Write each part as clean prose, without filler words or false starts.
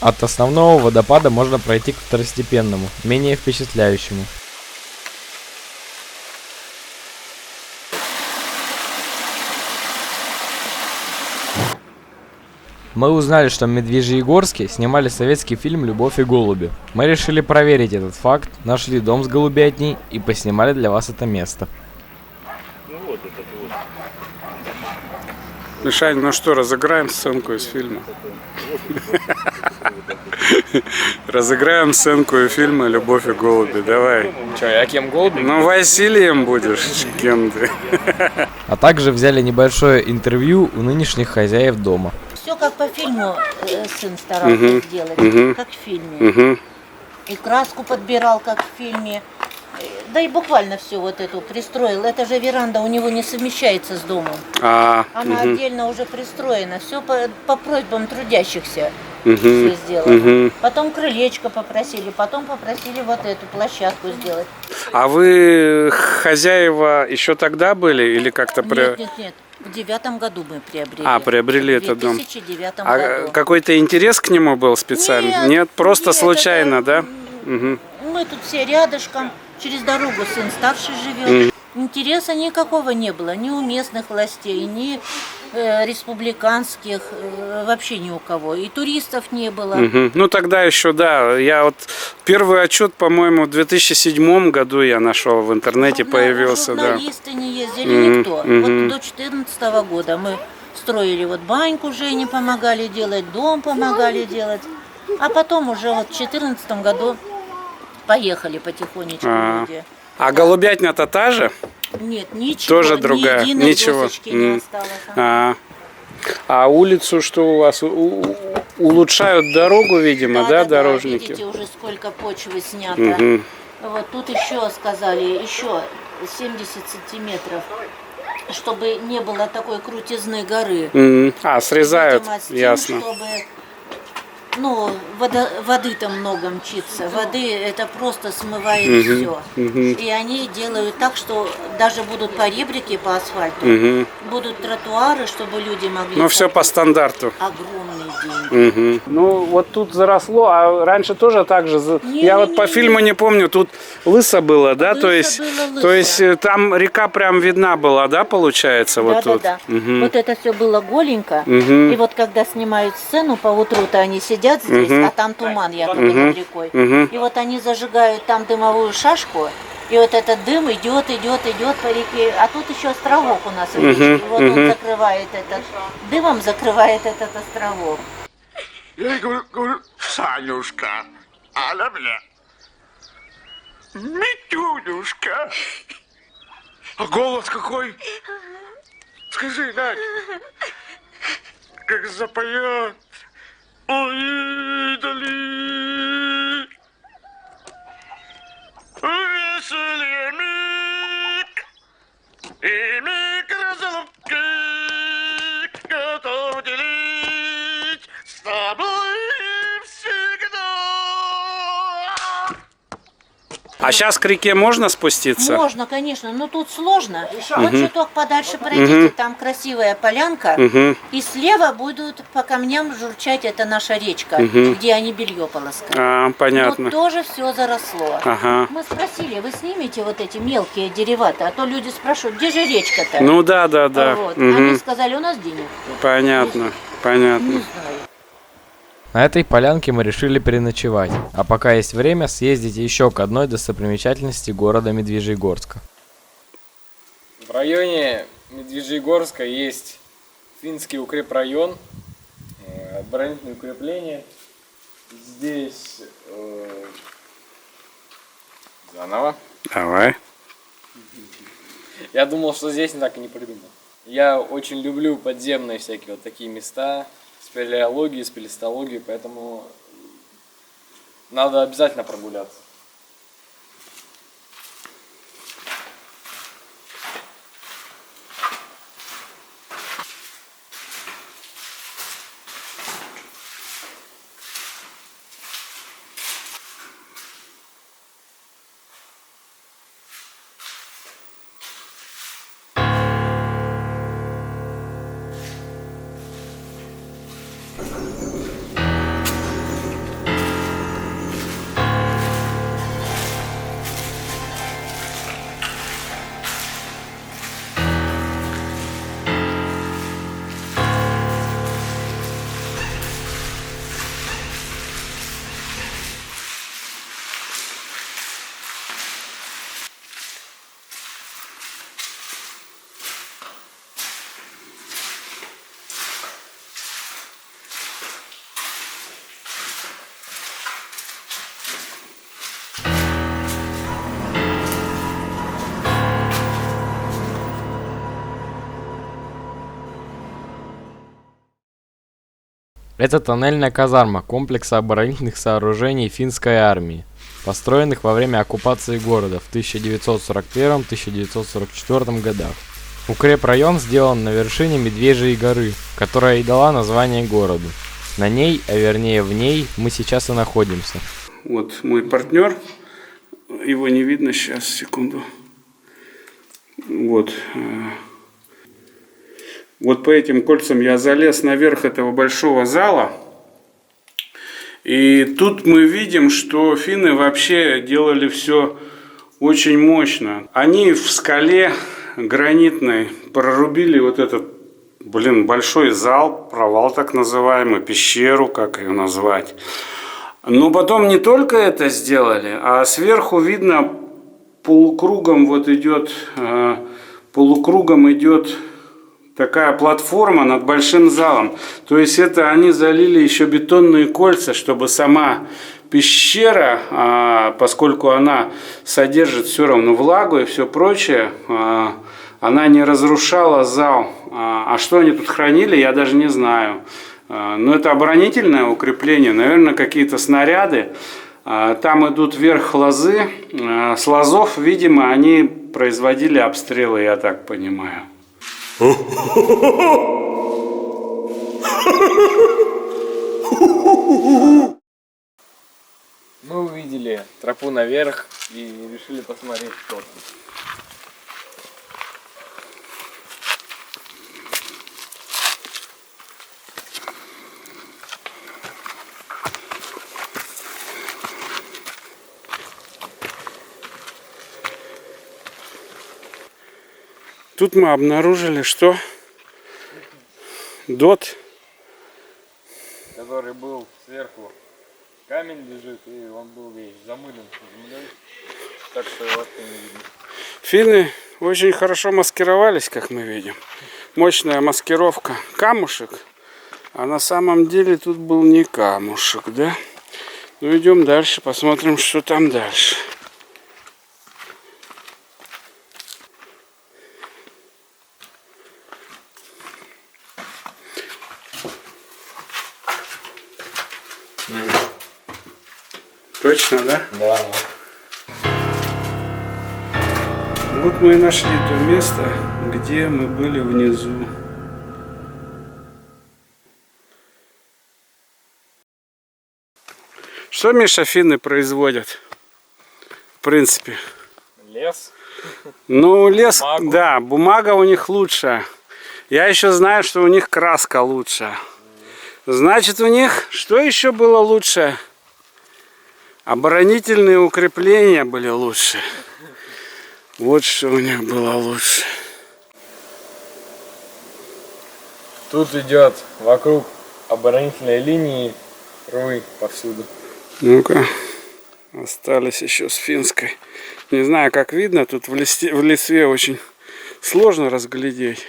От основного водопада можно пройти к второстепенному, менее впечатляющему. Мы узнали, что в Медвежьегорске снимали советский фильм «Любовь и голуби». Мы решили проверить этот факт, нашли дом с голубятней и поснимали для вас это место. Мишань, ну что, разыграем сценку из фильма? Разыграем сценку из фильма «Любовь и голуби». Давай. Че, я кем голуби? Ну, Василием будешь, кем ты. А также взяли небольшое интервью у нынешних хозяев дома. Все как по фильму сын старался сделать, как в фильме. И краску подбирал, как в фильме. Да и буквально все вот эту пристроил. Это же веранда у него не совмещается с домом. Она отдельно уже пристроена. Все по просьбам трудящихся все сделано. Потом крылечко попросили, потом попросили вот эту площадку сделать. А вы хозяева еще тогда были или как-то... Нет. В 2009 году мы приобрели. Приобрели этот дом. В 2009 А году. какой-то интерес к нему был специально? Нет, просто нет, случайно, да? Мы тут все рядышком, через дорогу сын старший живет. Интереса никакого не было, ни у местных властей, ни республиканских, вообще ни у кого. И туристов не было. Ну тогда еще, да, я вот первый отчет, по-моему, в 2007 году я нашел в интернете, появился, да. Журналисты не ездили, никто. Вот до 2014 года мы строили вот баньку, Жене помогали делать, дом помогали делать. А потом уже вот в 2014 году поехали потихонечку люди. А голубятня-то та же? Нет, ничего, Тоже другая, ни единой ничего. досочки не осталось. А улицу что у вас? Улучшают дорогу, видимо, да, дорожники? Видите, уже сколько почвы снято. Вот тут еще сказали, еще 70 сантиметров, чтобы не было такой крутизны горы. Срезают, Видимо, с тем, ясно. чтобы, воды там много мчится. Воды это просто смывает все. И они делают так, что даже будут поребрики по асфальту, будут тротуары, чтобы люди могли... Ну, все по стандарту. Огромные деньги. Ну, вот тут заросло, а раньше тоже так же. Я вот по фильму не помню, тут лысо было, да? То есть там река прям видна была, да, получается? Вот тут. Да. Вот это все было голенько. И вот когда снимают сцену, по утру-то они сидят здесь, а там туман якобы над рекой. И вот они зажигают там дымовую шашку, и вот этот дым идет по реке. А тут еще островок у нас. И вот он закрывает этот, дымом закрывает этот островок. Я ей говорю, Санюшка, Аля, бля, Митюнюшка. А голос какой? Скажи, Надь, как запоет. Ой, дали, веселье миг, и миг разлуки готов делить с тобой всегда. А сейчас к реке можно спуститься? Можно, конечно, но тут сложно. Вот чуток подальше пройдите, там красивая полянка, и слева будут по камням журчать, это наша речка, где они белье полоскают. Понятно. Вот тоже все заросло. Мы спросили, вы снимете вот эти мелкие деревата, а то люди спрашивают, где же речка-то? Ну да. Вот. Они сказали, у нас денег нет. Понятно. Не знаю. На этой полянке мы решили переночевать, а пока есть время, съездить еще к одной достопримечательности города Медвежьегорска. В районе Медвежьегорска есть финский укрепрайон, оборонительные укрепления. Здесь заново. Давай. Я думал, что здесь так и не придумал. Я очень люблю подземные всякие вот такие места, спелеологии, спелестологии, поэтому надо обязательно прогуляться. Это тоннельная казарма комплекса оборонительных сооружений финской армии, построенных во время оккупации города в 1941-1944 годах. Укрепрайон сделан на вершине Медвежьей горы, которая и дала название городу. На ней, а вернее в ней, мы сейчас и находимся. Вот мой партнер, его не видно сейчас, секунду. Вот. Вот по этим кольцам я залез наверх этого большого зала. И тут мы видим, что финны вообще делали все очень мощно. Они в скале гранитной прорубили вот этот, большой зал, провал так называемый, пещеру, как ее назвать. Но потом не только это сделали, а сверху видно полукругом идет такая платформа над большим залом. То есть это они залили еще бетонные кольца, чтобы сама пещера, поскольку она содержит все равно влагу и все прочее, она не разрушала зал. А что они тут хранили, я даже не знаю. Но это оборонительное укрепление, наверное, какие-то снаряды. Там идут вверх лозы. С лозов, видимо, они производили обстрелы, я так понимаю. Мы увидели тропу наверх и решили посмотреть, что там. Тут мы обнаружили, что ДОТ, Который был сверху, камень лежит, и он был весь замылен землей, так что его вообще не видно. финны очень хорошо маскировались, как мы видим. Мощная маскировка. Камушек, а на самом деле тут был не камушек, да? Ну идем дальше, посмотрим, что там дальше. Точно, да? Да. Вот мы и нашли то место, где мы были внизу. Что, Миша, финны производят? В принципе. Лес. Ну, лес, Бумагу. да, бумага у них лучшая. Я еще знаю, что у них краска лучшая. Значит, у них что еще было лучше? Оборонительные укрепления были лучше. Вот что у них было лучше. Тут идет вокруг оборонительной линии рвы повсюду. Ну-ка, остались еще с финской. Не знаю, как видно, тут в листве очень сложно разглядеть.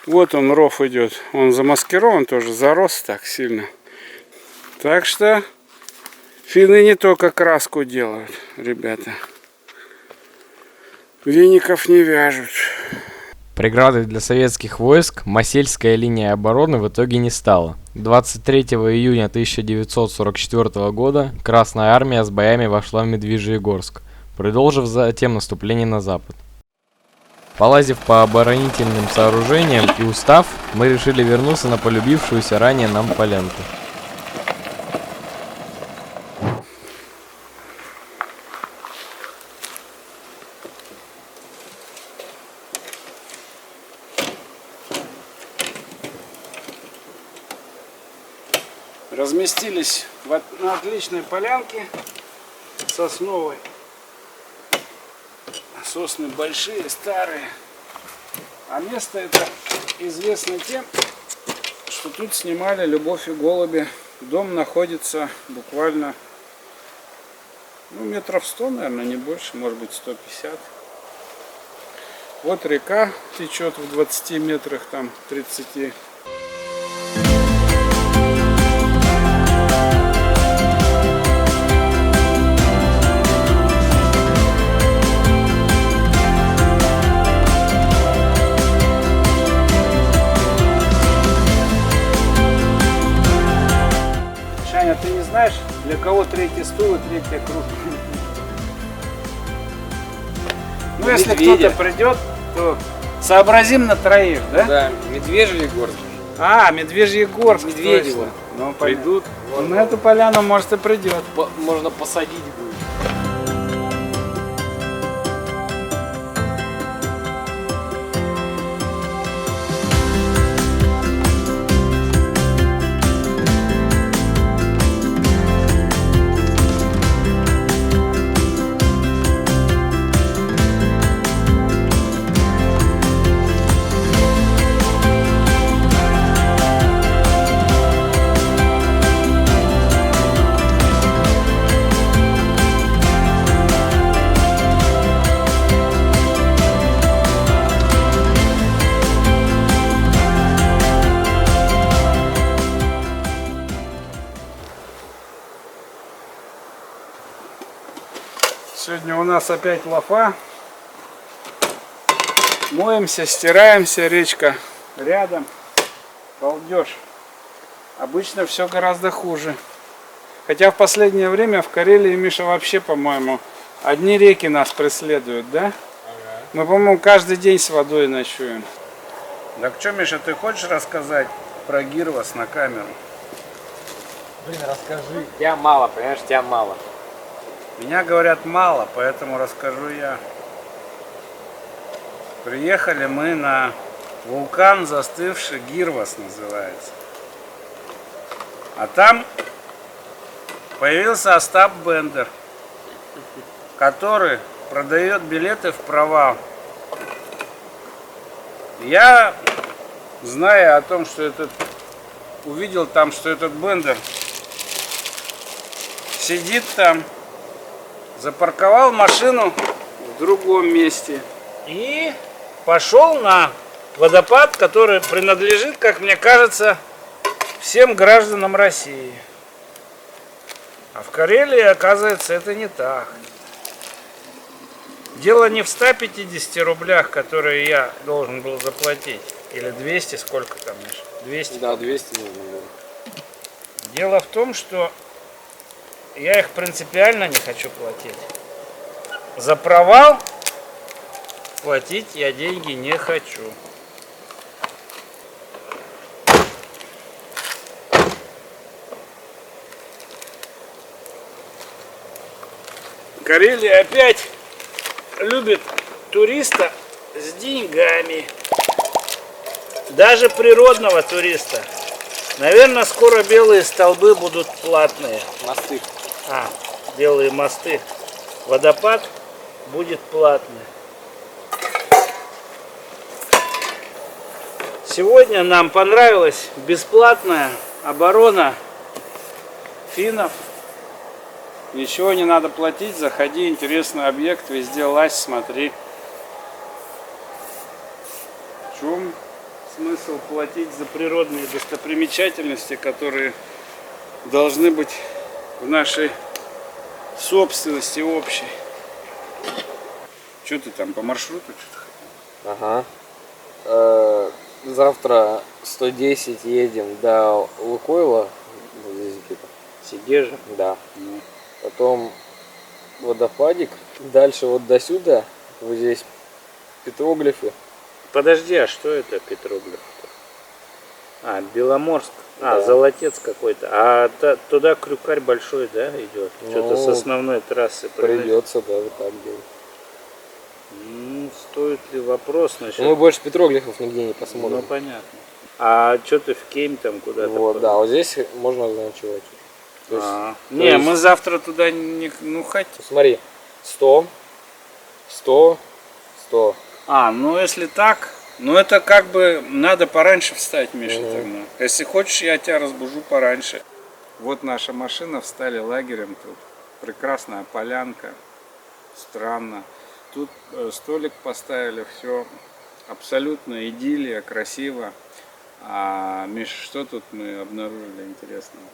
Вот он, ров идет. Он замаскирован тоже, зарос так сильно. Так что финны не только краску делают, ребята. Веников не вяжут. Преградой для советских войск Масельская линия обороны в итоге не стала. 23 июня 1944 года Красная Армия с боями вошла в Медвежьегорск, продолжив затем наступление на запад. Полазив по оборонительным сооружениям и устав, мы решили вернуться на полюбившуюся ранее нам полянку. Разместились на отличной полянке сосновой. Сосны большие, старые. А место это известно тем, что тут снимали «Любовь и голуби». Дом находится буквально метров 100, наверное, не больше, может быть 150. Вот река течет в 20 метрах, там 30. Ваня, ты не знаешь, для кого третий стул и третья кружка? Ну, если Медведя. кто-то придет, то сообразим на троих, да? Да, Медвежьегорск. А, Медвежьегорск. Медведево. точно. Ну, придут. На эту поляну, может, и придет. Можно посадить будет. Сегодня у нас опять лафа. Моемся, стираемся, речка рядом. Балдеж. Обычно все гораздо хуже. Хотя в последнее время в Карелии, Миша, вообще, по-моему, одни реки нас преследуют, да? Мы, по-моему, каждый день с водой ночуем. Так что, Миша, ты хочешь рассказать про Гирвас на камеру? Блин, расскажи. Тебя мало, понимаешь, тебя мало. Меня говорят мало, поэтому расскажу я. Приехали мы на вулкан застывший, Гирвас называется. А там появился Остап Бендер, который продает билеты в провал. Я, зная о том, что увидел там, что этот Бендер сидит там, запарковал машину в другом месте и пошел на водопад, который принадлежит, как мне кажется, всем гражданам России. А в Карелии, оказывается, это не так. Дело не в 150 рублях, которые я должен был заплатить. Или 200, сколько там, Миша? 200? Да, 200 нужно было. Дело в том, что я их принципиально не хочу платить. За провал платить я деньги не хочу. Карелия опять любит туриста с деньгами. Даже природного туриста. Наверное, скоро белые столбы будут платные. Мосты. Белые мосты. Водопад будет платный. Сегодня нам понравилась бесплатная оборона финнов. Ничего не надо платить, заходи, интересный объект, везде лазь, смотри. В чем смысл платить за природные достопримечательности, которые должны быть в нашей собственности общей? Что ты там по маршруту что-то хотел? Ага. Завтра 110 едем до Лукойла. Вот здесь где-то. Сидежа? Да. Потом водопадик. Дальше вот до сюда. Вот здесь петроглифы. Подожди, а что это петроглиф-то? Беломорск. Да. Золотец какой-то. А туда Крюкарь большой, да, идет? Ну, Что-то с основной трассы. Придется, да, вот так делать. Стоит ли вопрос насчет... Но мы больше петроглифов нигде не посмотрим. Ну, понятно. А что ты в Кейм там куда-то? Вот, да, вот здесь можно заночевать. То есть, Не, мы завтра туда не... Ну, хотим. смотри, 100, 100, 100. Ну если так, это как бы надо пораньше встать, Миша, тогда. Если хочешь, я тебя разбужу пораньше. Вот наша машина, встали лагерем тут. Прекрасная полянка. Странно. Тут столик поставили, все абсолютно идиллия, красиво. Миш, что тут мы обнаружили интересного?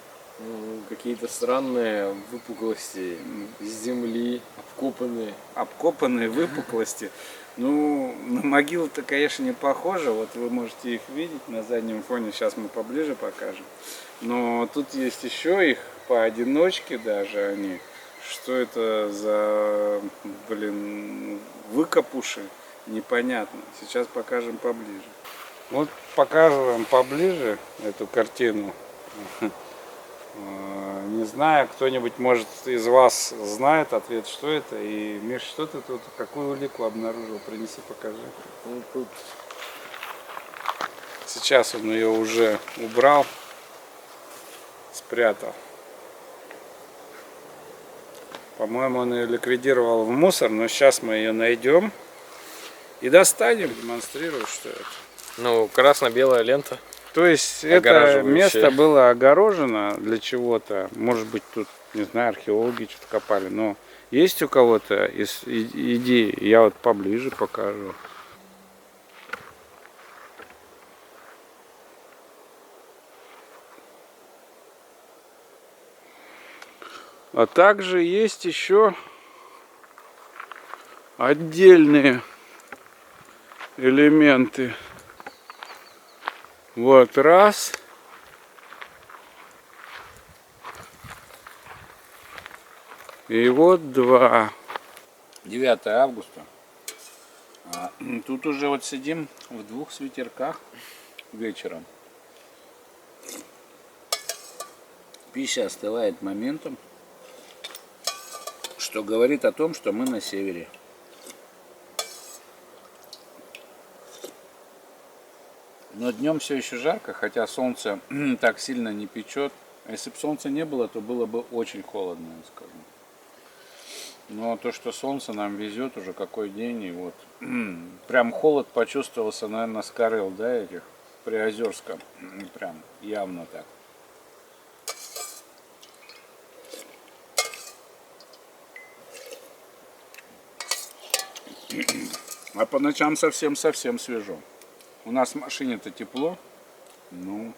Какие-то странные выпуклости из земли, обкопанные. Обкопанные выпуклости. Ну, на могилу-то, конечно, не похоже. Вот вы можете их видеть на заднем фоне. Сейчас мы поближе покажем. Но тут есть еще их поодиночке даже они. Что это за, блин, выкопуши? Непонятно. Сейчас покажем поближе. Вот показываем поближе эту картину. Не знаю, кто-нибудь, может, из вас знает ответ, что это. И, Миш, что ты тут, какую улику обнаружил? Принеси, покажи. Ну, тут Сейчас он ее уже убрал, спрятал. По-моему, он ее ликвидировал в мусор, но сейчас мы ее найдем и достанем, демонстрирую, что это. ну, красно-белая лента. То есть это Огораживающая. место было огорожено для чего-то. Может быть, тут, не знаю, археологи что-то копали. Но есть у кого-то идеи? Я вот поближе покажу. А также есть еще отдельные элементы. Вот раз. И вот два. 9 августа. Тут уже вот сидим в двух свитерках вечером. Пища остывает моментом, что говорит о том, что мы на севере. Но днем все еще жарко, хотя солнце так сильно не печет. А если бы солнца не было, то было бы очень холодно, я скажу. Но то, что солнце нам везет уже какой день, и вот прям холод почувствовался, наверное, с Карел, да, этих, Приозерска. Прям явно так. А по ночам совсем-совсем свежо. У нас в машине-то тепло. Ну.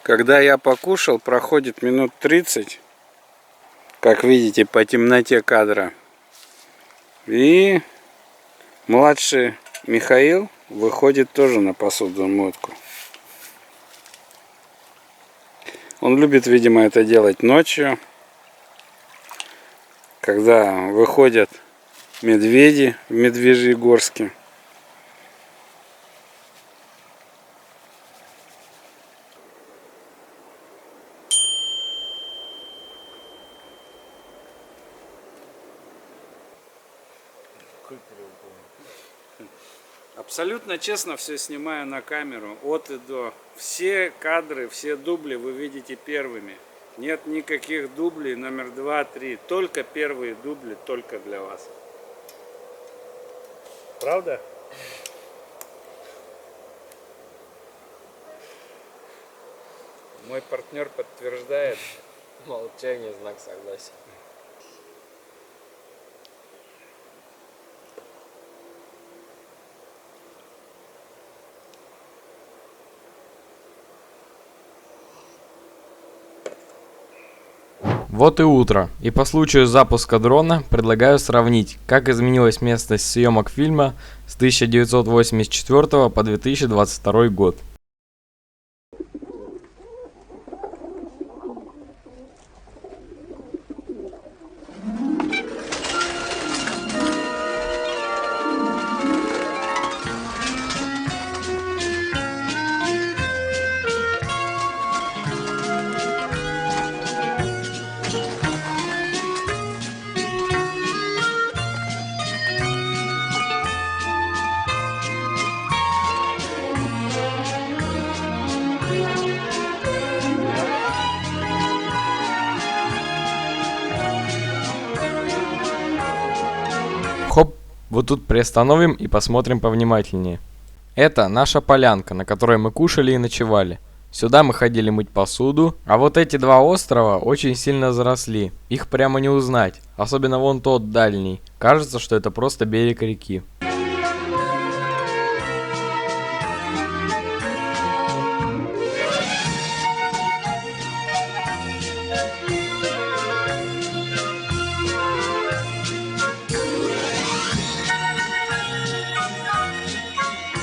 Когда я покушал, проходит минут 30, как видите, по темноте кадра. И младший Михаил выходит тоже на посудомойку. Он любит, видимо, это делать ночью, когда выходят медведи в Медвежьегорске. Абсолютно честно все снимаю на камеру, от и до. Все кадры, все дубли вы видите первыми. Нет никаких дублей номер 2, 3. Только первые дубли, только для вас. Правда? Мой партнер подтверждает. Молчание, знак согласия. Вот и утро, и по случаю запуска дрона предлагаю сравнить, как изменилась местность съемок фильма с 1984 по 2022 год. Вот тут приостановим и посмотрим повнимательнее. Это наша полянка, на которой мы кушали и ночевали. Сюда мы ходили мыть посуду, а вот эти два острова очень сильно заросли. Их прямо не узнать, особенно вон тот дальний. Кажется, что это просто берег реки.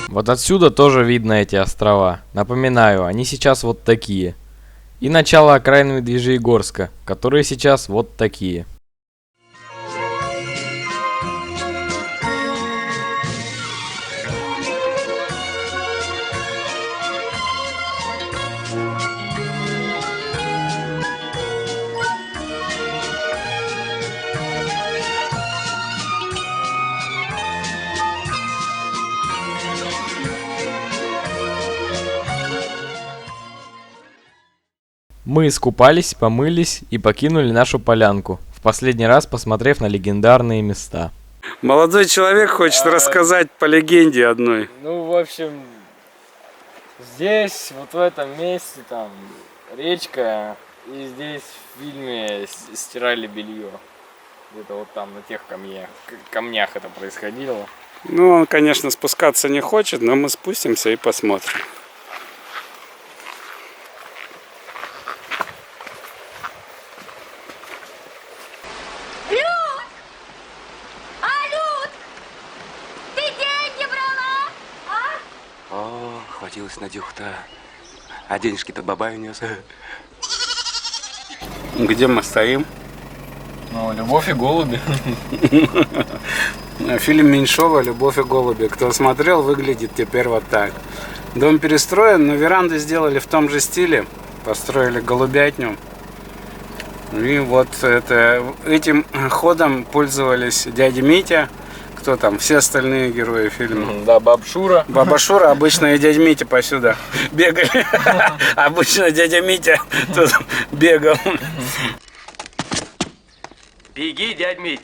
Вот отсюда тоже видно эти острова. Напоминаю, они сейчас вот такие. И начало окраины Медвежьегорска, которые сейчас вот такие. Мы искупались, помылись и покинули нашу полянку, в последний раз посмотрев на легендарные места. Молодой человек хочет рассказать по легенде одной. Ну, в общем, здесь, вот в этом месте, там, речка, и здесь в фильме стирали белье. Где-то вот там, на тех камнях это происходило. Ну, он, конечно, спускаться не хочет, но мы спустимся и посмотрим. О, хватилась Надюха-то. А денежки-то бабай унес. Где мы стоим? Ну, «Любовь и голуби». Фильм Меньшова «Любовь и голуби». Кто смотрел, выглядит теперь вот так. Дом перестроен, но веранды сделали в том же стиле. Построили голубятню. И вот этим ходом пользовались дядя Митя. Кто там? Все остальные герои фильма. Да, Баба Шура. Баба Шура, обычно и дядя Митя посюда бегали. Обычно дядя Митя тут бегал. Беги, дядь Мить.